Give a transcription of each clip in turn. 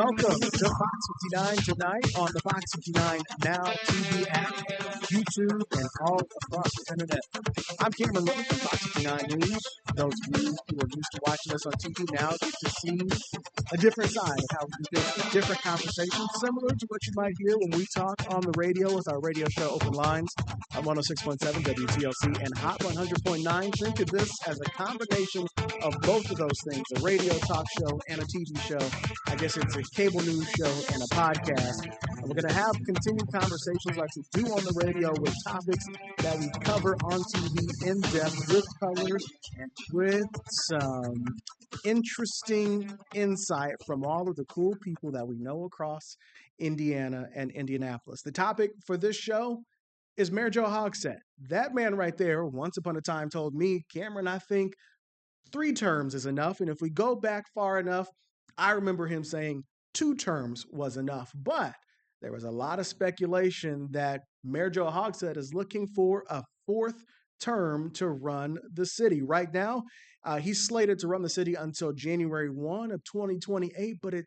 Welcome to Fox 59 tonight on the Fox 59 Now TV app, YouTube, and all across the internet. I'm Cameron Miller from Fox 59 News. Those of you who are used to watching us on TV now get to see a different side of how we do different conversations, similar to what you might hear when we talk on the radio with our radio show Open Lines on 106.7 WTLC and Hot 100.9. Think of this as a combination of both of those things, a radio talk show and a TV show. I guess it's a cable news show and a podcast. And we're going to have continued conversations like we do on the radio with topics that we cover on TV in depth with colors and with some interesting insight from all of the cool people that we know across Indiana and Indianapolis. The topic for this show is Mayor Joe Hogsett. That man right there, once upon a time, told me, Cameron, I think 3 terms is enough. And if we go back far enough, I remember him saying 2 terms was enough. But there was a lot of speculation that Mayor Joe Hogsett is looking for a 4th term to run the city. Right now, he's slated to run the city until January 1 of 2028, but it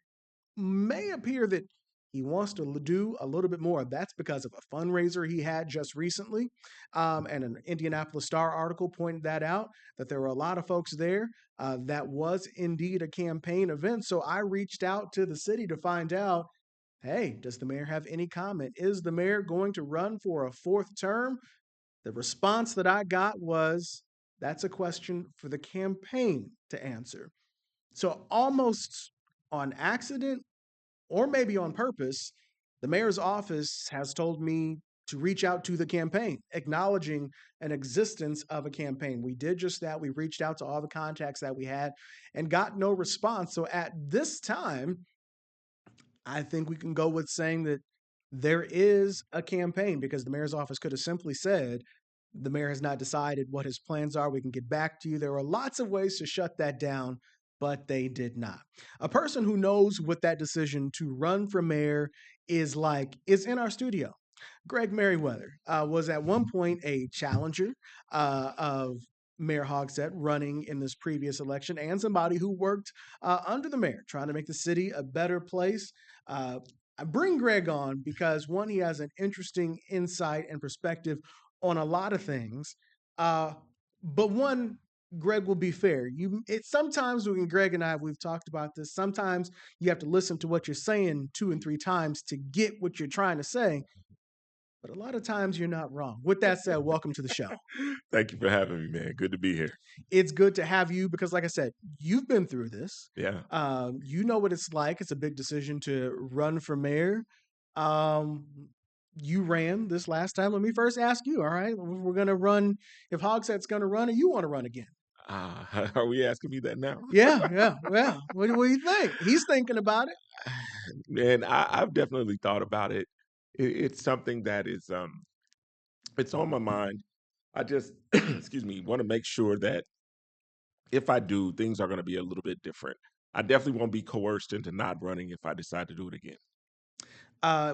may appear that he wants to do a little bit more. That's because of a fundraiser he had just recently. And an Indianapolis Star article pointed that out, that there were a lot of folks there. That was indeed a campaign event. So I reached out to the city to find out, hey, does the mayor have any comment? Is the mayor going to run for a 4th term? The response that I got was, that's a question for the campaign to answer. So almost on accident, or maybe on purpose, the mayor's office has told me to reach out to the campaign, acknowledging an existence of a campaign. We did just that. We reached out to all the contacts that we had and got no response. So at this time, I think we can go with saying that there is a campaign, because the mayor's office could have simply said, the mayor has not decided what his plans are. We can get back to you. There are lots of ways to shut that down, but they did not. A person who knows what that decision to run for mayor is like is in our studio. Greg Meriweather was at one point a challenger of Mayor Hogsett running in this previous election, and somebody who worked under the mayor, trying to make the city a better place. I bring Greg on because, one, he has an interesting insight and perspective on a lot of things. But one, Greg will be fair. Sometimes when Greg and we've talked about this, sometimes you have to listen to what you're saying 2 and 3 times to get what you're trying to say. But a lot of times you're not wrong. With that said, welcome to the show. Thank you for having me, man. Good to be here. It's good to have you because, like I said, you've been through this. Yeah. You know what it's like. It's a big decision to run for mayor. You ran this last time. Let me first ask you, all right? We're going to run. If Hogsett's going to run, or you want to run again? Are we asking me that now? Yeah. What do you think? He's thinking about it. Man, I've definitely thought about it. It's something that is, it's on my mind. I just, excuse me, want to make sure that if I do, things are going to be a little bit different. I definitely won't be coerced into not running if I decide to do it again.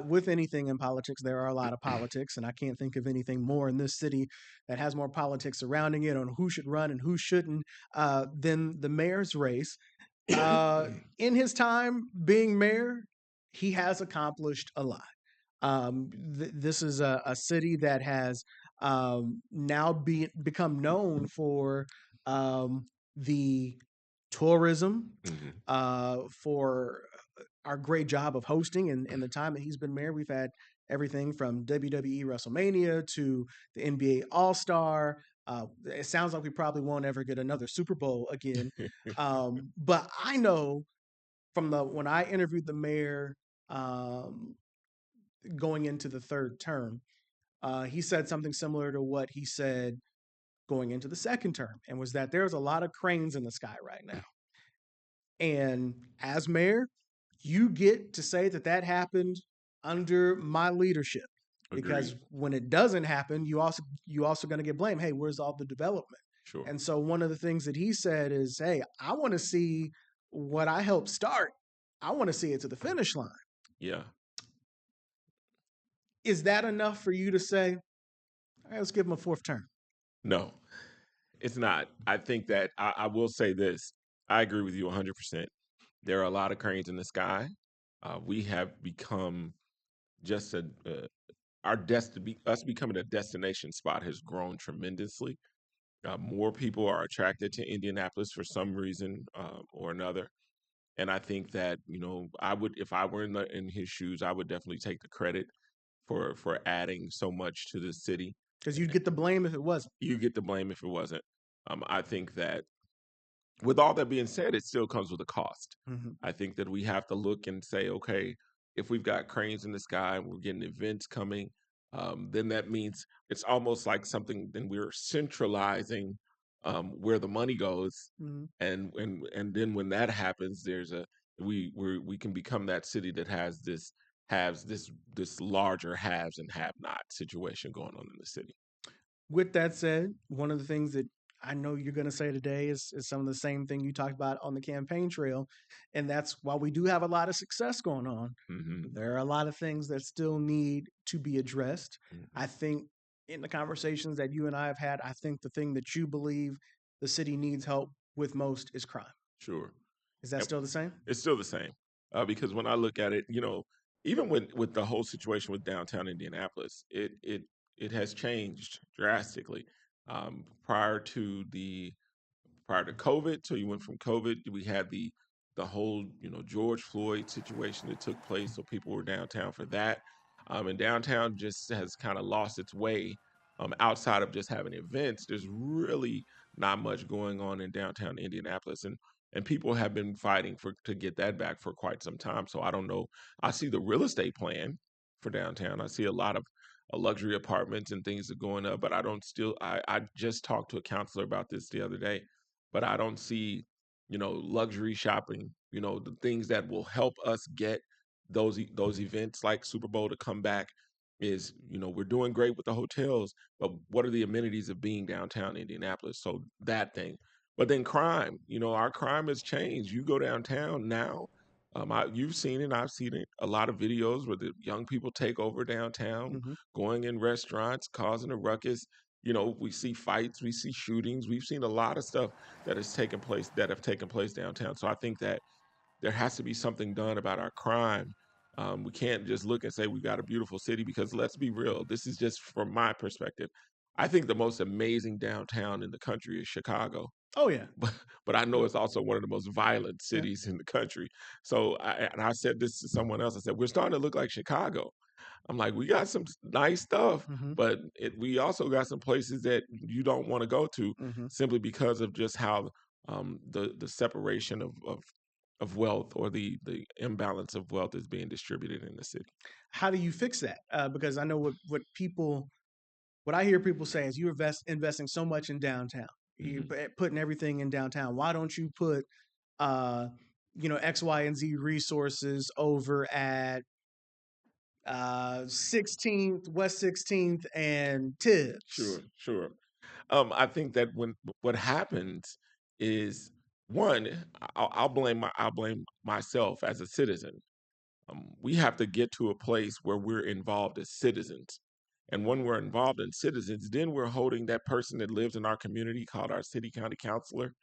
With anything in politics, there are a lot of politics, and I can't think of anything more in this city that has more politics surrounding it on who should run and who shouldn't than the mayor's race. In his time being mayor, he has accomplished a lot. This is a city that has now become known for the tourism, for our great job of hosting. In the time that he's been mayor, we've had everything from WWE WrestleMania to the NBA All-Star. It sounds like we probably won't ever get another Super Bowl again. But I know from when I interviewed the mayor going into the 3rd term, he said something similar to what he said going into the 2nd term, and was that there's a lot of cranes in the sky right now. And as mayor, you get to say that happened under my leadership. Because Agreed. when it doesn't happen, you also going to get blamed. Hey, where's all the development? Sure. And so one of the things that he said is, hey, I want to see what I helped start. I want to see it to the finish line. Yeah. Is that enough for you to say, all right, let's give him a 4th term? No, it's not. I think that I will say this. I agree with you 100%. There are a lot of cranes in the sky. We have become just us becoming a destination spot has grown tremendously. More people are attracted to Indianapolis for some reason or another. And I think that, I would, if I were in his shoes, I would definitely take the credit for adding so much to the city. Because you'd get the blame if it wasn't. You get the blame if it wasn't. I think that with all that being said, it still comes with a cost. Mm-hmm. I think that we have to look and say, okay, if we've got cranes in the sky and we're getting events coming, then that means it's almost like something. Then we're centralizing where the money goes, Mm-hmm. and then when that happens, we can become that city that has this larger haves and have not situation going on in the city. With that said, one of the things that I know you're going to say today is some of the same thing you talked about on the campaign trail. And that's while we do have a lot of success going on, Hmm. there are a lot of things that still need to be addressed. Hmm. I think in the conversations that you and I have had, I think the thing that you believe the city needs help with most is crime. Sure. Is that Yep. still the same? It's still the same because when I look at it, even with the whole situation with downtown Indianapolis, it has changed drastically. Prior to COVID. So you went from COVID. We had the whole George Floyd situation that took place. So people were downtown for that, and downtown just has kind of lost its way. Outside of just having events, there's really not much going on in downtown Indianapolis, and people have been fighting for to get that back for quite some time. So I don't know. I see the real estate plan for downtown. I see a lot of luxury apartments and things are going up, but I don't still. I just talked to a counselor about this the other day, but I don't see, luxury shopping, the things that will help us get those events like Super Bowl to come back is, we're doing great with the hotels, but what are the amenities of being downtown Indianapolis? So that thing. But then crime, our crime has changed. You go downtown now, you've seen it, I've seen it, a lot of videos where the young people take over downtown, Mm-hmm. going in restaurants, causing a ruckus. We see fights, we see shootings, we've seen a lot of stuff that have taken place downtown. So I think that there has to be something done about our crime. We can't just look and say we got a beautiful city because let's be real. This is just from my perspective. I think the most amazing downtown in the country is Chicago, Oh, yeah. but I know it's also one of the most violent Yeah. cities in the country. So I said this to someone else. I said we're starting to look like Chicago. I'm like, we got some nice stuff, Mm-hmm. but we also got some places that you don't want to go to Mm-hmm. simply because of just how the separation of wealth or the imbalance of wealth is being distributed in the city. How do you fix that? Because I know what I hear people say is you're investing so much in downtown. You're Hmm. putting everything in downtown. Why don't you put, uh, X, Y, and Z resources over at 16th, West 16th, and Sure, Tibbs? sure. I think that when what happens is one, I'll blame myself as a citizen. We have to get to a place where we're involved as citizens. And when we're involved in citizens, then we're holding that person that lives in our community called our city county councilor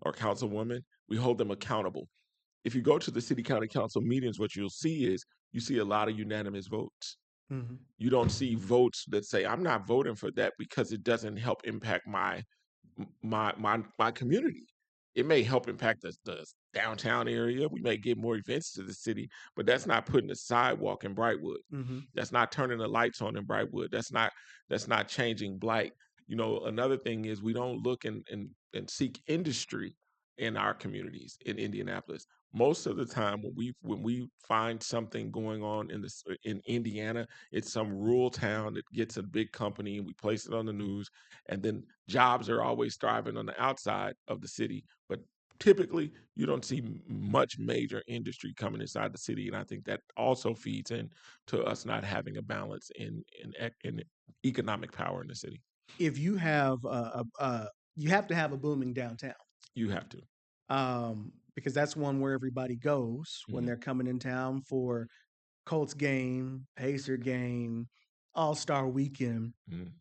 or councilwoman, we hold them accountable. If you go to the city county council meetings, what you'll see is you see a lot of unanimous votes. Mm-hmm. You don't see votes that say, I'm not voting for that because it doesn't help impact my community. It may help impact the downtown area. We may get more events to the city, but that's not putting a sidewalk in Brightwood. Mm-hmm. That's not turning the lights on in Brightwood. That's not changing blight. Another thing is we don't look and seek industry in our communities in Indianapolis. Most of the time when we find something going on in Indiana, it's some rural town that gets a big company and we place it on the news, and then jobs are always thriving on the outside of the city, but typically you don't see much major industry coming inside the city, and I think that also feeds in to us not having a balance in economic power in the city. If you have you have to have a booming downtown, You have to. because that's one where everybody goes when Mhm. they're coming in town for Colts game, Pacer game, All Star weekend. Mhm.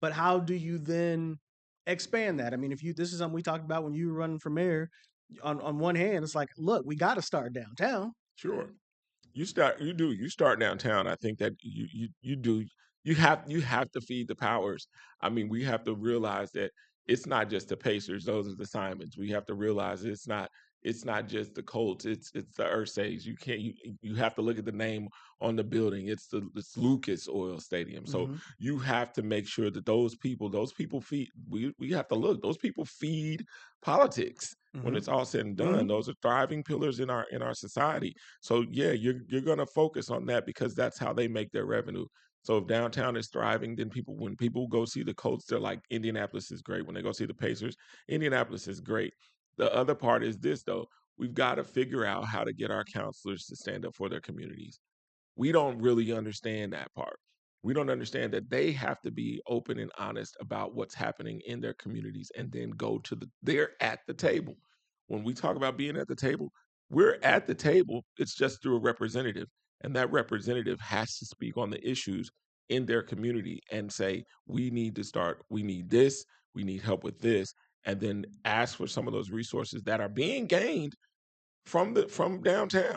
But how do you then expand that? I mean, if you this is something we talked about when you were running for mayor. On one hand, it's like, look, we got to start downtown, Sure. You start downtown. I think that you have to feed the powers. I mean, we have to realize that it's not just the Pacers; those are the Simons. We have to realize it's not just the Colts. It's the Ursays. You have to look at the name on the building. It's Lucas Oil Stadium. So Mm-hmm. you have to make sure that those people feed. We have to look. Those people feed politics. When Mm-hmm. it's all said and Mm-hmm. done, those are thriving pillars in our society. So yeah, you're gonna focus on that because that's how they make their revenue. So if downtown is thriving, then when people go see the Colts, they're like Indianapolis is great. When they go see the Pacers, Indianapolis is great. The other part is this though. We've got to figure out how to get our counselors to stand up for their communities. We don't really understand that part. We don't understand that they have to be open and honest about what's happening in their communities and then they're at the table. When we talk about being at the table, we're at the table. It's just through a representative. And that representative has to speak on the issues in their community and say, we need this, we need help with this, and then ask for some of those resources that are being gained from downtown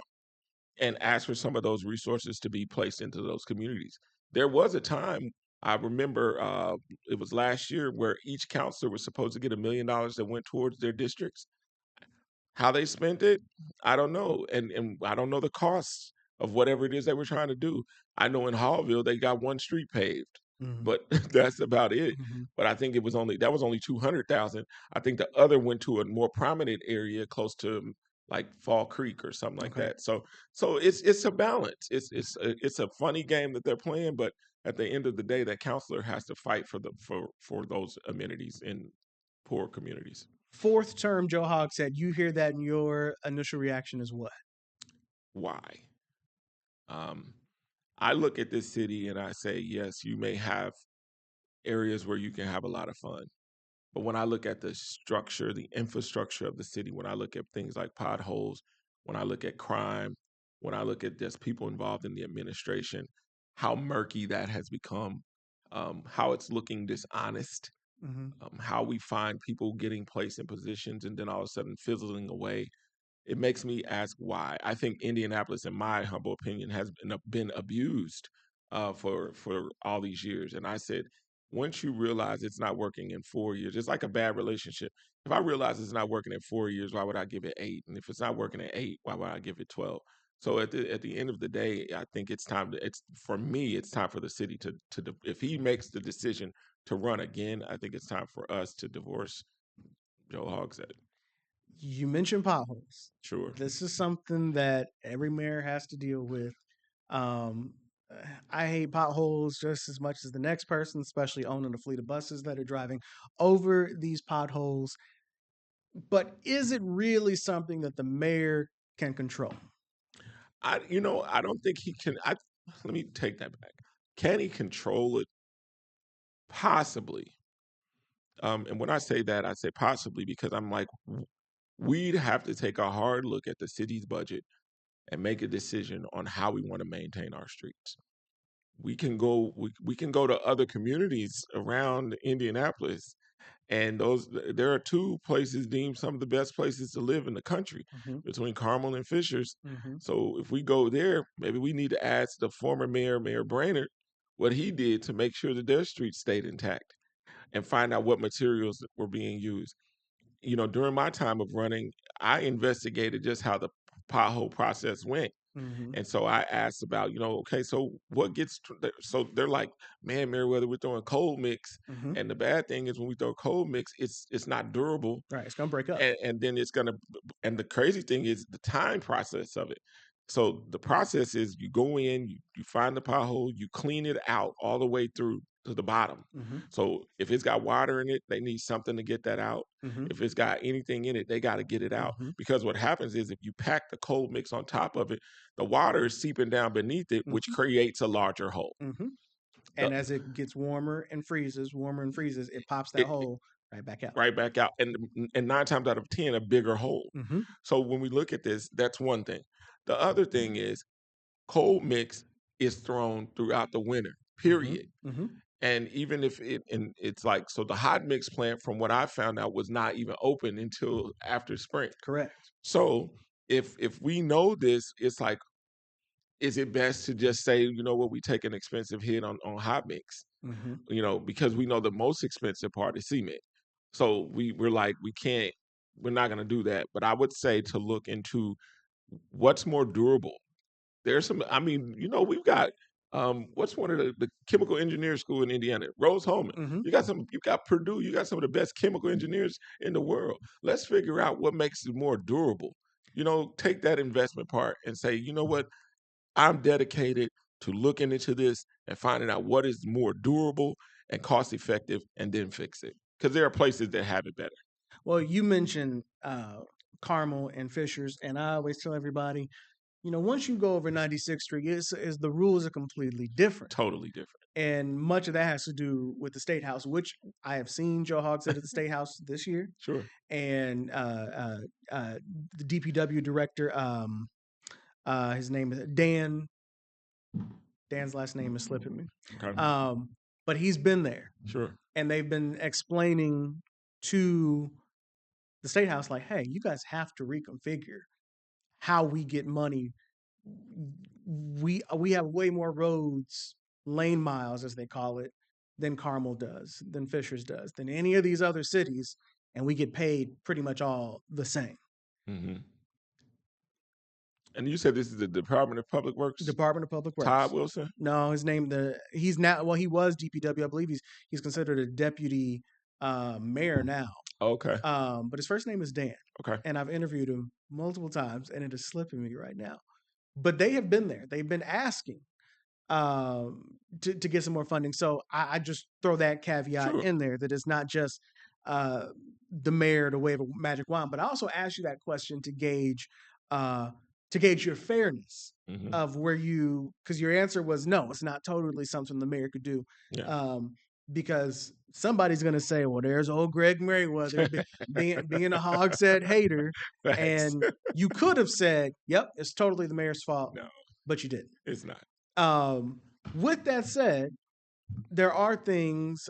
and ask for some of those resources to be placed into those communities. There was a time I remember it was last year where each counselor was supposed to get $1 million that went towards their districts. How they spent it, I don't know, and I don't know the costs of whatever it is they were trying to do. I know in Hallville they got one street paved, Mm-hmm. but that's about it. Mm-hmm. But I think that was only 200,000. I think the other went to a more prominent area close to like Fall Creek or something like Okay. that. So it's a balance. It's a funny game that they're playing, but at the end of the day, that counselor has to fight for those amenities in poor communities. Fourth term, Joe Hogsett. You hear that, and your initial reaction is what? Why? Um, I look at this city and I say, yes, you may have areas where you can have a lot of fun. But when I look at the structure, the infrastructure of the city, when I look at things like potholes, when I look at crime, when I look at just people involved in the administration, how murky that has become, how it's looking dishonest, Mm-hmm. how we find people getting placed in positions and then all of a sudden fizzling away, it makes me ask why. I think Indianapolis, in my humble opinion, has been abused for all these years. And I said, once you realize it's not working in 4 years, it's like a bad relationship. If I realize it's not working in 4 years, why would I give it 8? And if it's not working at 8, why would I give it 12? So at the end of the day, I think it's time to it's for me. It's time for the city if he makes the decision to run again, I think it's time for us to divorce Joe Hogsett. You mentioned potholes. Sure. This is something that every mayor has to deal with. Um, I hate potholes just as much as the next person, especially owning a fleet of buses that are driving over these potholes. But is it really something that the mayor can control? I don't think he can. Let me take that back. Can he control it? Possibly. And when I say that, I say possibly because I'm like, we'd have to take a hard look at the city's budget and make a decision on how we want to maintain our streets. We can go to other communities around Indianapolis, and there are two places deemed some of the best places to live in the country Mm-hmm. between Carmel and Fishers. Mm-hmm. So if we go there, maybe we need to ask the former Mayor Brainerd, what he did to make sure that their streets stayed intact and find out what materials were being used. During my time of running, I investigated just how the pothole process went. Mm-hmm. And so I asked about, okay, so what so they're like, man, Meriweather, we're throwing cold mix. Mm-hmm. And the bad thing is when we throw cold mix, it's not durable. Right, it's gonna break up. And then and the crazy thing is the time process of it. So the process is you go in, you find the pothole, you clean it out all the way through to the bottom. Mm-hmm. So if it's got water in it, they need something to get that out. Mm-hmm. If it's got anything in it, they got to get it out. Mm-hmm. Because what happens is if you pack the cold mix on top of it, the water is seeping down beneath it, which Mm-hmm. creates a larger hole. Mm-hmm. The, And as it gets warmer and freezes, it pops that it, hole right back out. right back out, and 9 times out of 10, a bigger hole. Mm-hmm. So when we look at this, that's one thing. The other thing is cold mix is thrown throughout the winter, Mm-hmm. period. Mm-hmm. And even if it's like, so the hot mix plant, from what I found out, was not even open until after spring. Correct. So if we know this, it's like is it best to just say, you know what, we take an expensive hit on hot mix, Mm-hmm. because we know the most expensive part is cement. So we're like, we're not going to do that. But I would say to look into what's more durable. There's some, I mean, we've got, what's one of the chemical engineer school in Indiana? Rose Holman. Mm-hmm. You got Purdue, you got some of the best chemical engineers in the world. Let's figure out what makes it more durable. Take that investment part and say, you know what? I'm dedicated to looking into this and finding out what is more durable and cost effective and then fix it. Because there are places that have it better. Well, you mentioned Carmel and Fishers, and I always tell everybody, once you go over 96th Street, is the rules are completely different. Totally different. And much of that has to do with the State House, which I have seen Joe Hogsett at the State House this year. Sure. And the DPW director, his name is Dan. Dan's last name is slipping me. Okay. But he's been there. Sure. And they've been explaining to the State House, like, hey, you guys have to reconfigure how we get money. We have way more roads, lane miles as they call it, than Carmel does, than Fishers does, than any of these other cities, and we get paid pretty much all the same. Mm-hmm. And you said this is the Department of Public Works? Department of Public Works. Todd Wilson? No, his name, he's now, well, he was DPW. I believe he's considered a deputy mayor now. Okay. But his first name is Dan. Okay. And I've interviewed him multiple times, and it is slipping me right now. But they have been there. They've been asking to get some more funding. So I just throw that caveat in there, that it's not just the mayor to wave a magic wand. But I also asked you that question to gauge your fairness of where because your answer was no, it's not totally something the mayor could do. Yeah. Because somebody's going to say, well, there's old Greg Meriweather being a Hogsett hater. Thanks. And you could have said, yep, it's totally the mayor's fault. No, but you didn't. it's not. With that said, there are things,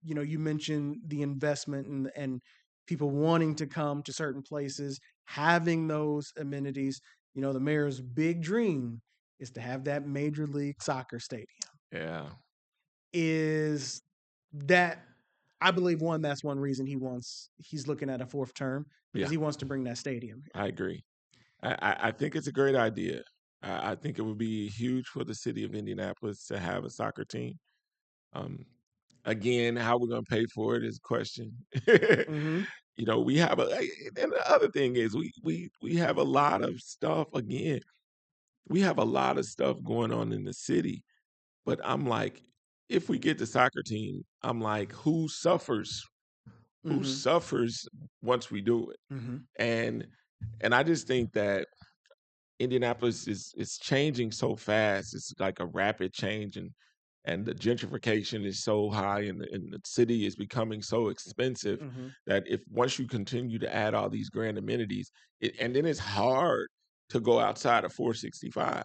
you mentioned the investment and people wanting to come to certain places, having those amenities. The mayor's big dream is to have that Major League Soccer stadium. Yeah. Is that, I believe, that's one reason he's looking at a fourth term, because he wants to bring that stadium here. I agree. I think it's a great idea. I think it would be huge for the city of Indianapolis to have a soccer team. Again, how we're going to pay for it is a question. We have and the other thing is we have a lot of stuff. Again, we have a lot of stuff going on in the city, but I'm like, if we get the soccer team, I'm like, who suffers? Who suffers once we do it? And I just think that Indianapolis is changing so fast. It's like a rapid change, and the gentrification is so high, and the city is becoming so expensive that if once you continue to add all these grand amenities, and then it's hard to go outside of 465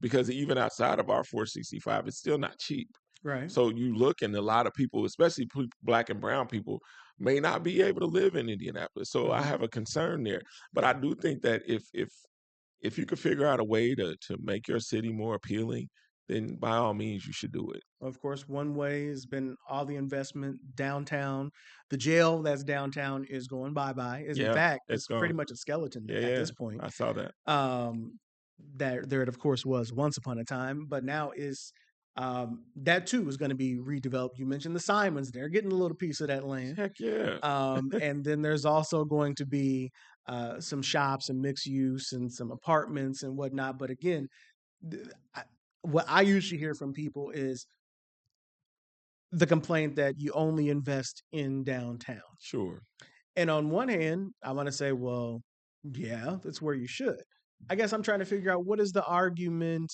because even outside of our 465, it's still not cheap. Right. So you look, and a lot of people, especially Black and brown people, may not be able to live in Indianapolis. So I have a concern there. But I do think that if you could figure out a way to make your city more appealing, then by all means you should do it. Of course, one way has been all the investment downtown. The jail that's downtown is going bye-bye. In fact, it's pretty much a skeleton at this point. I saw that. There it, of course, was once upon a time, but now is that too is going to be redeveloped. You mentioned the Simons; they're getting a little piece of that land. Heck yeah. And then there's also going to be some shops and mixed use and some apartments and whatnot. But again, what I usually hear from people is the complaint that you only invest in downtown. Sure. And on one hand, I want to say, well, yeah, that's where you should. I guess I'm trying to figure out what is the argument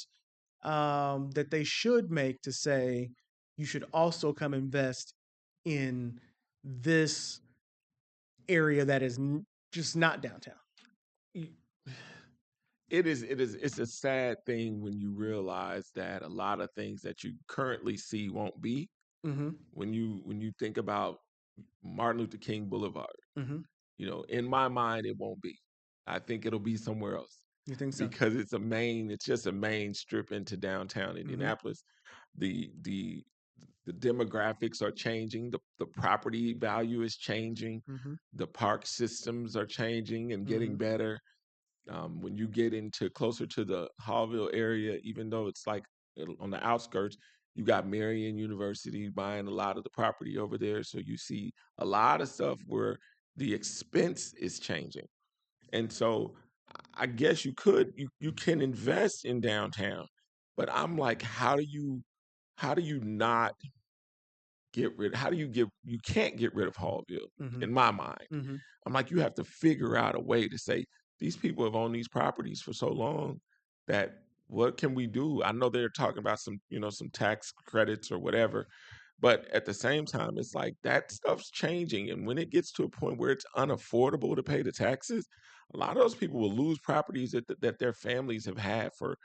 that they should make to say you should also come invest in this area that is just not downtown. It's a sad thing when you realize that a lot of things that you currently see won't be. When you think about Martin Luther King Boulevard, in my mind it won't be. I think it'll be somewhere else. You think so? because it's just a main strip into downtown Indianapolis. The the demographics are changing, the property value is changing, Mm-hmm. the park systems are changing and getting Mm-hmm. better. When you get into closer to the Hallville area, even though it's like on the outskirts, you got Marion University buying a lot of the property over there. So you see a lot of stuff where the expense is changing. And so I guess you can invest in downtown, but I'm like, how do you not how do you can't get rid of Hallville Mm-hmm. in my mind. Mm-hmm. I'm like, you have to figure out a way to say these people have owned these properties for so long that what can we do? I know they're talking about some tax credits or whatever, but at the same time, it's like that stuff's changing. And when it gets to a point where it's unaffordable to pay the taxes, a lot of those people will lose properties that their families have had for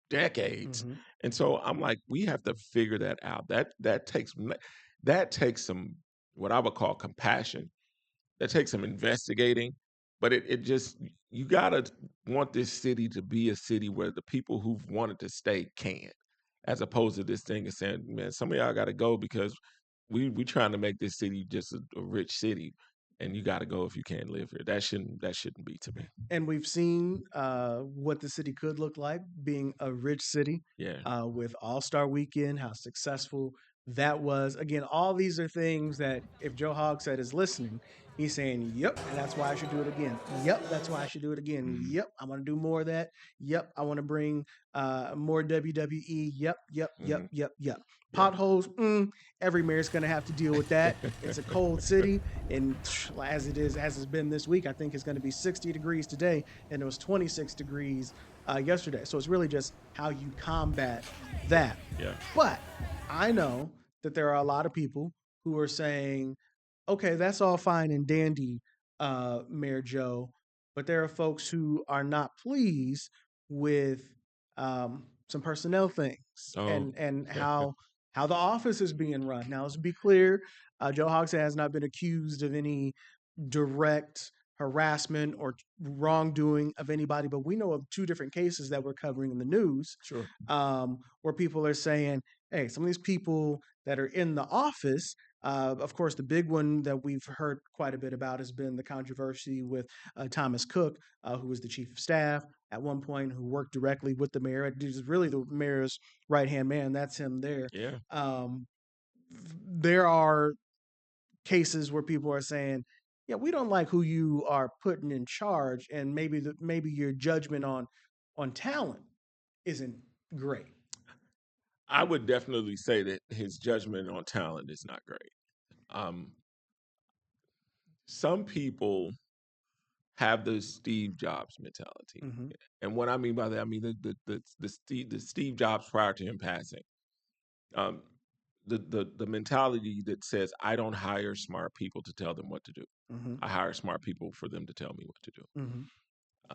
decades. Mm-hmm. And so I'm like, we have to figure that out. That takes some what I would call compassion. That takes some investigating, but it just you gotta want this city to be a city where the people who've wanted to stay can, as opposed to this thing of saying, man, some of y'all gotta go because we trying to make this city just a rich city, and you gotta go if you can't live here. That shouldn't be to me. And we've seen what the city could look like being a rich city Yeah. with All Star Weekend, how successful that was. Again, all these are things that if Joe Hogsett is listening, he's saying, "Yep, and that's why I should do it again. Yep, that's why I should do it again. Mhm. Yep, I want to do more of that. Yep, I want to bring more WWE. Yep, yep, yep, Mhm. yep, yep. Yeah. Potholes. Every mayor's going to have to deal with that. It's a cold city, and as it's been this week, I think it's going to be 60 degrees today, and it was 26 degrees yesterday. So it's really just how you combat that. Yeah. But I know that there are a lot of people who are saying, okay, that's all fine and dandy, Mayor Joe, but there are folks who are not pleased with some personnel things Oh. and how the office is being run. Now, let's be clear, Joe Hogsett has not been accused of any direct harassment or wrongdoing of anybody, but we know of two different cases that we're covering in the news Sure. where people are saying, hey, some of these people that are in the office, of course, the big one that we've heard quite a bit about has been the controversy with Thomas Cook, who was the chief of staff at one point, who worked directly with the mayor. He's really the mayor's right hand man. That's him there. Yeah. Um, there are cases where people are saying, "Yeah, we don't like who you are putting in charge, and maybe your judgment on talent isn't great." I would definitely say that his judgment on talent is not great. Um, some people have the Steve Jobs mentality, Mm-hmm. and what I mean by that, I mean the Steve Jobs prior to him passing. Um, the mentality that says I don't hire smart people to tell them what to do. Mm-hmm. I hire smart people for them to tell me what to do. Mm-hmm.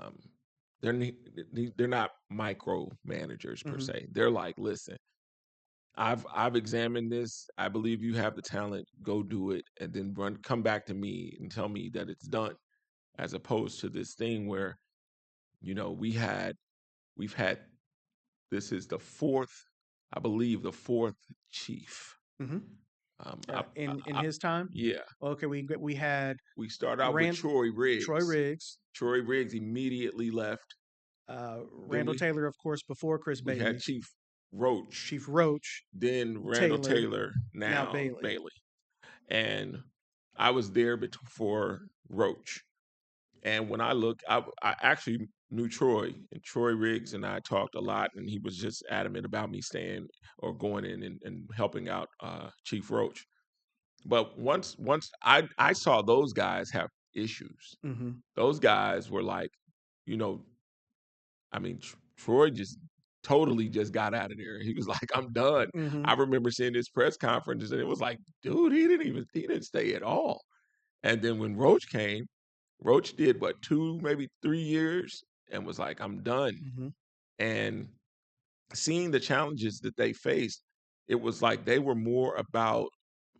Um, they're not micro managers per Mm-hmm. se. They're like, listen, I've examined this. I believe you have the talent. Go do it, and then come back to me and tell me that it's done. As opposed to this thing where we've had this is the fourth, I believe, the fourth chief. Mm-hmm. Um, I, In I, his time, yeah, okay, we had we start out with Rand Troy Troy Riggs. Riggs, Troy Riggs immediately left. Then Randall Taylor, of course, before Chris we had Bailey, Chief Roach. Chief Roach, Then Randall Taylor, Taylor. now Now Bailey. Bailey. And I was there before Roach. And when I look, I actually knew Troy, and Troy Riggs and I talked a lot, and he was just adamant about me staying or going in and helping out Chief Roach. But once I saw those guys have issues. Mm-hmm. Those guys were like, you know, I mean, Troy just totally just got out of there. He was like, I'm done. Mm-hmm. I remember seeing this press conference, and it was like, dude, he didn't stay at all. And then when Roach came, Roach did what, 2, maybe 3 years and was like, I'm done. Mm-hmm. And seeing the challenges that they faced, it was like they were more about,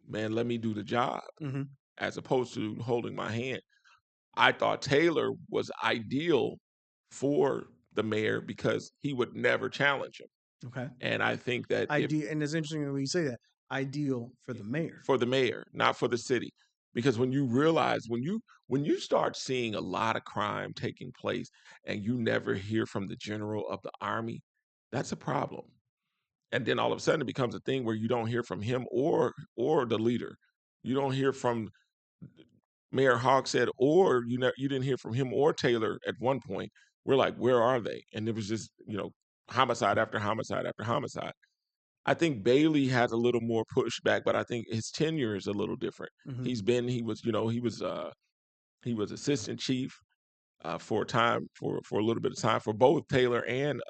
man, let me do the job Mm-hmm. as opposed to holding my hand. I thought Taylor was ideal for the mayor because he would never challenge him. Okay. And I think that And it's interesting when you say that. Ideal for the mayor. for the mayor, not for the city. Because when you realize when you start seeing a lot of crime taking place and you never hear from the general of the army, that's a problem. And then all of a sudden it becomes a thing where you don't hear from him or the leader. You don't hear from Mayor Hogsett, or you didn't hear from him or Taylor at one point. We're like, where are they? And it was just, homicide after homicide after homicide. I think Bailey has a little more pushback, but I think his tenure is a little different. Mhm. He was assistant chief for a time, for a little bit of time for both Taylor and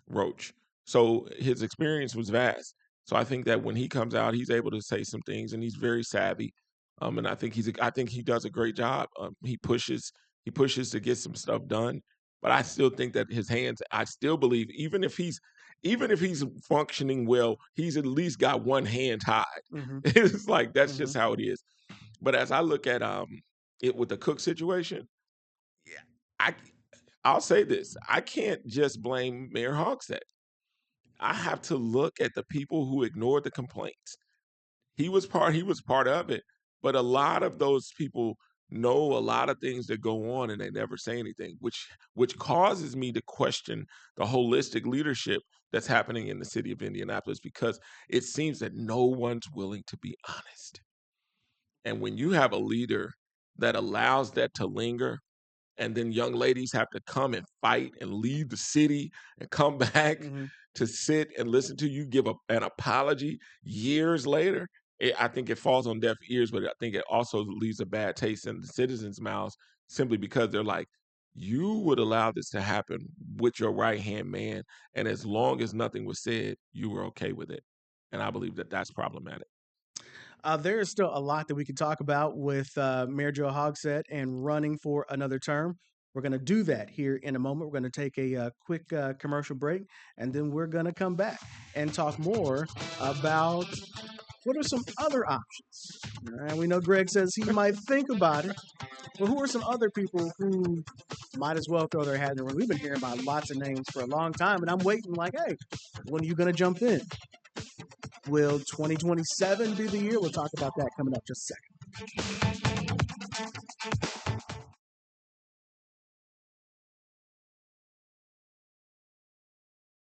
Roach. So his experience was vast. So I think that when he comes out, he's able to say some things, and he's very savvy. And I think he does a great job. He pushes to get some stuff done. But I still think that his hands. I still believe even if he's functioning well, he's at least got one hand tied. Mhm. It's like that's Mhm. just how it is. But as I look at it with the Cook situation, yeah, I'll say this: I can't just blame Mayor Hogsett. I have to look at the people who ignored the complaints. He was part of it, but a lot of those people know a lot of things that go on and they never say anything, which causes me to question the holistic leadership that's happening in the city of Indianapolis, because it seems that no one's willing to be honest. And when you have a leader that allows that to linger, and then young ladies have to come and fight and leave the city and come back Mhm. to sit and listen to you give an apology years later. I think it falls on deaf ears, but I think it also leaves a bad taste in the citizens' mouths, simply because they're like, you would allow this to happen with your right hand man, and as long as nothing was said, you were okay with it. And I believe that that's problematic. There is still a lot that we can talk about with Mayor Joe Hogsett and running for another term. We're going to do that here in a moment. We're going to take a quick commercial break, and then we're going to come back and talk more about what are some other options. All right, we know Greg says he might think about it, but who are some other people who might as well throw their hat in the ring? We've been hearing about lots of names for a long time, and I'm waiting like, hey, when are you going to jump in? Will 2027 be the year? We'll talk about that coming up just a second.